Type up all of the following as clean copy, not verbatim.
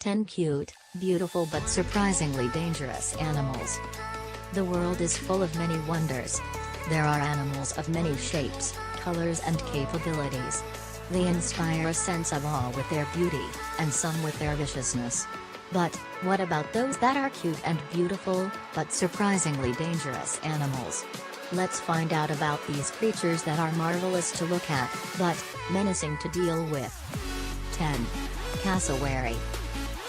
10 cute, beautiful but surprisingly dangerous animals. The world is full of many wonders. There are animals of many shapes, colors and capabilities. They inspire a sense of awe with their beauty, and some with their viciousness. But, what about those that are cute and beautiful, but surprisingly dangerous animals? Let's find out about these creatures that are marvelous to look at, but menacing to deal with. 10. Cassowary.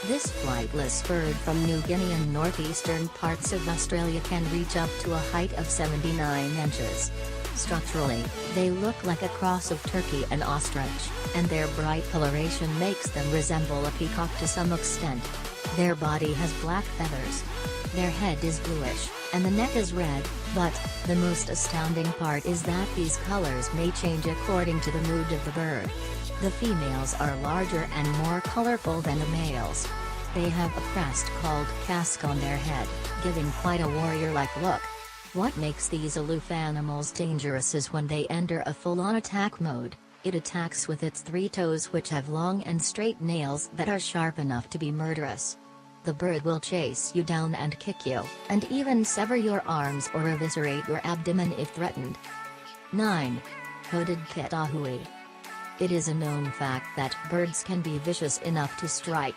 This flightless bird from New Guinea and northeastern parts of Australia can reach up to a height of 79 inches. Structurally, they look like a cross of turkey and ostrich, and their bright coloration makes them resemble a peacock to some extent. Their body has black feathers. Their head is bluish, and the neck is red, but the most astounding part is that these colors may change according to the mood of the bird. The females are larger and more colorful than the males. They have a crest called casque on their head, giving quite a warrior-like look. What makes these aloof animals dangerous is when they enter a full-on attack mode. It attacks with its 3 toes, which have long and straight nails that are sharp enough to be murderous. The bird will chase you down and kick you, and even sever your arms or eviscerate your abdomen if threatened. 9. Hooded Pitahui. It is a known fact that birds can be vicious enough to strike.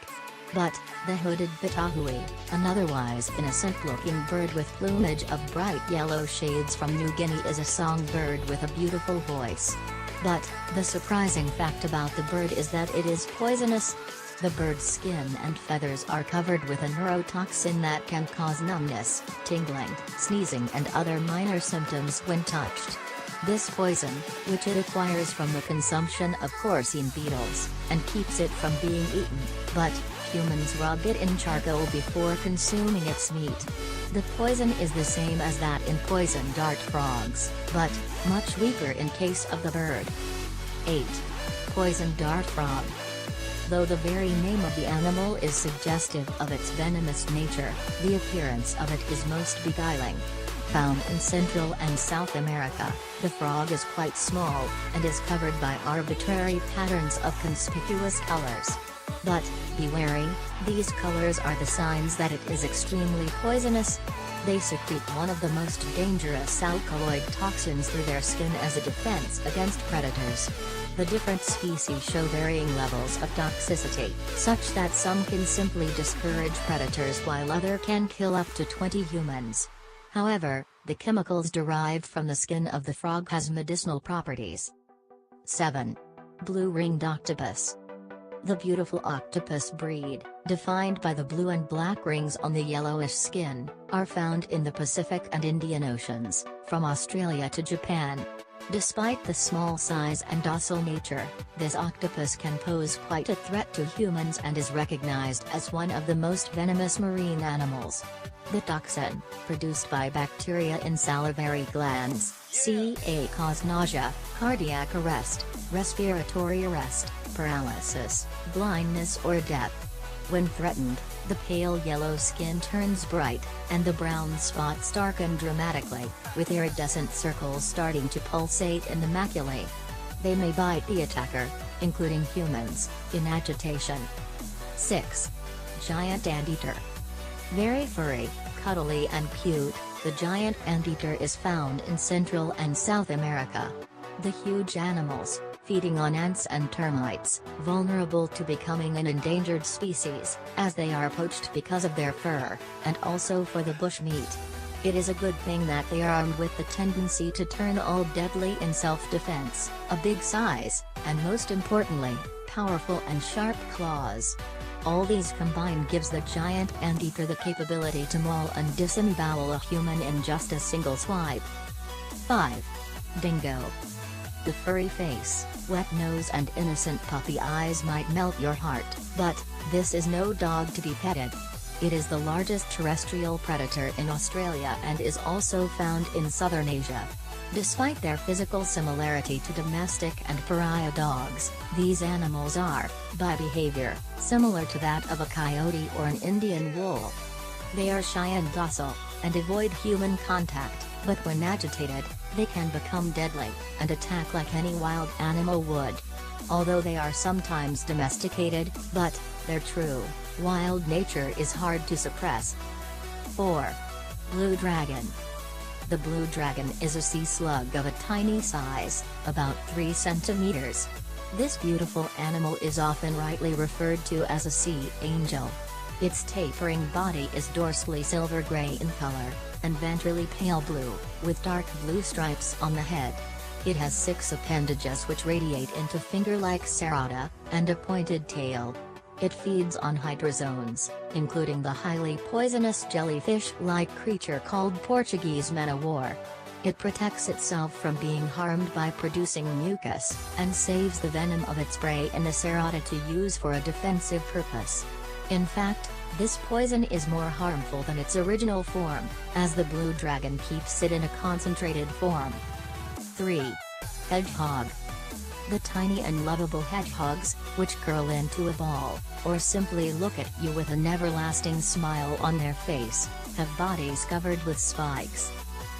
But, the hooded pitahui, an otherwise innocent-looking bird with plumage of bright yellow shades from New Guinea, is a songbird with a beautiful voice. But, the surprising fact about the bird is that it is poisonous. The bird's skin and feathers are covered with a neurotoxin that can cause numbness, tingling, sneezing and other minor symptoms when touched. This poison, which it acquires from the consumption of porcine beetles, and keeps it from being eaten, but humans rub it in charcoal before consuming its meat. The poison is the same as that in poison dart frogs, but much weaker in case of the bird. 8. Poison dart frog. Though the very name of the animal is suggestive of its venomous nature, the appearance of it is most beguiling. Found in Central and South America, the frog is quite small, and is covered by arbitrary patterns of conspicuous colors. But, be wary, these colors are the signs that it is extremely poisonous. They secrete one of the most dangerous alkaloid toxins through their skin as a defense against predators. The different species show varying levels of toxicity, such that some can simply discourage predators while others can kill up to 20 humans. However, the chemicals derived from the skin of the frog has medicinal properties. 7. Blue-ringed octopus. The beautiful octopus breed, defined by the blue and black rings on the yellowish skin, are found in the Pacific and Indian Oceans, from Australia to Japan. Despite the small size and docile nature, this octopus can pose quite a threat to humans and is recognized as one of the most venomous marine animals. The toxin, produced by bacteria in salivary glands, cause nausea, cardiac arrest, respiratory arrest, paralysis, blindness or death. When threatened, the pale yellow skin turns bright, and the brown spots darken dramatically, with iridescent circles starting to pulsate in the maculae. They may bite the attacker, including humans, in agitation. 6. Giant anteater. Very furry, cuddly and cute, the giant anteater is found in Central and South America. The huge animals, feeding on ants and termites, vulnerable to becoming an endangered species, as they are poached because of their fur, and also for the bush meat. It is a good thing that they are armed with the tendency to turn all deadly in self-defense, a big size, and most importantly, powerful and sharp claws. All these combined gives the giant anteater the capability to maul and disembowel a human in just a single swipe. 5. Dingo. The furry face, wet nose and innocent puppy eyes might melt your heart, but this is no dog to be petted. It is the largest terrestrial predator in Australia and is also found in southern Asia. Despite their physical similarity to domestic and pariah dogs, these animals are, by behavior, similar to that of a coyote or an Indian wolf. They are shy and docile, and avoid human contact, But when agitated, they can become deadly, and attack like any wild animal would. Although they are sometimes domesticated, but their true, wild nature is hard to suppress. 4. Blue Dragon. The blue dragon is a sea slug of a tiny size, about 3 centimeters. This beautiful animal is often rightly referred to as a sea angel. Its tapering body is dorsally silver gray in color, and ventrally pale blue, with dark blue stripes on the head. It has 6 appendages which radiate into finger-like serrata, and a pointed tail. It feeds on hydrozoans, including the highly poisonous jellyfish-like creature called Portuguese man-o'-war. It protects itself from being harmed by producing mucus, and saves the venom of its prey in the serrata to use for a defensive purpose. In fact, this poison is more harmful than its original form, as the blue dragon keeps it in a concentrated form. 3. Hedgehog. The tiny and lovable hedgehogs, which curl into a ball, or simply look at you with an everlasting smile on their face, have bodies covered with spikes.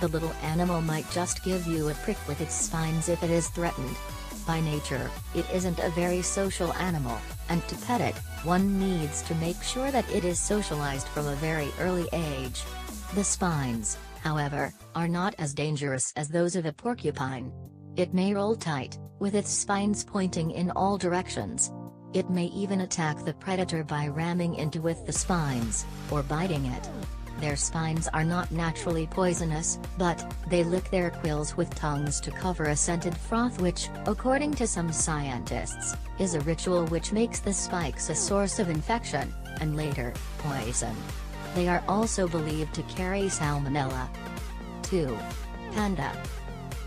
The little animal might just give you a prick with its spines if it is threatened. By nature, it isn't a very social animal, and to pet it, one needs to make sure that it is socialized from a very early age. The spines, however, are not as dangerous as those of a porcupine. It may roll tight, with its spines pointing in all directions. It may even attack the predator by ramming into with the spines, or biting it. Their spines are not naturally poisonous, but they lick their quills with tongues to cover a scented froth which, according to some scientists, is a ritual which makes the spikes a source of infection, and later, poison. They are also believed to carry salmonella. 2. Panda.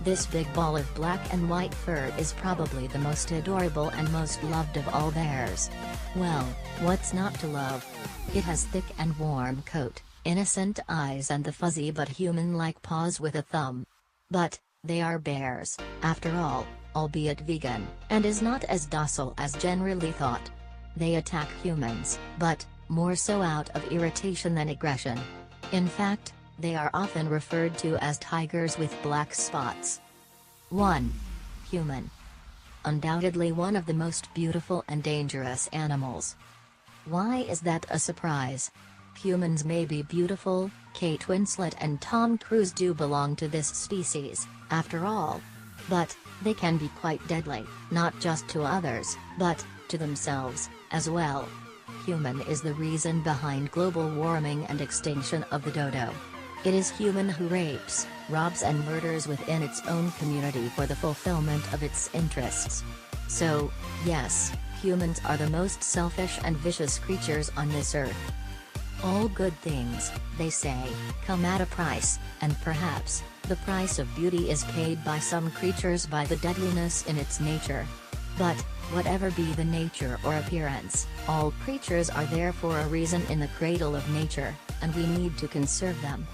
This big ball of black and white fur is probably the most adorable and most loved of all bears. Well, what's not to love? It has thick and warm coat, innocent eyes and the fuzzy but human-like paws with a thumb. But, they are bears, after all, albeit vegan, and is not as docile as generally thought. They attack humans, but, more so out of irritation than aggression. In fact, they are often referred to as tigers with black spots. 1. Human. Undoubtedly one of the most beautiful and dangerous animals. Why is that a surprise? Humans may be beautiful, Kate Winslet and Tom Cruise do belong to this species, after all. But, they can be quite deadly, not just to others, but to themselves, as well. Human is the reason behind global warming and extinction of the dodo. It is human who rapes, robs and murders within its own community for the fulfillment of its interests. So, yes, humans are the most selfish and vicious creatures on this earth. All good things, they say, come at a price, and perhaps, the price of beauty is paid by some creatures by the deadliness in its nature. But, whatever be the nature or appearance, all creatures are there for a reason in the cradle of nature, and we need to conserve them.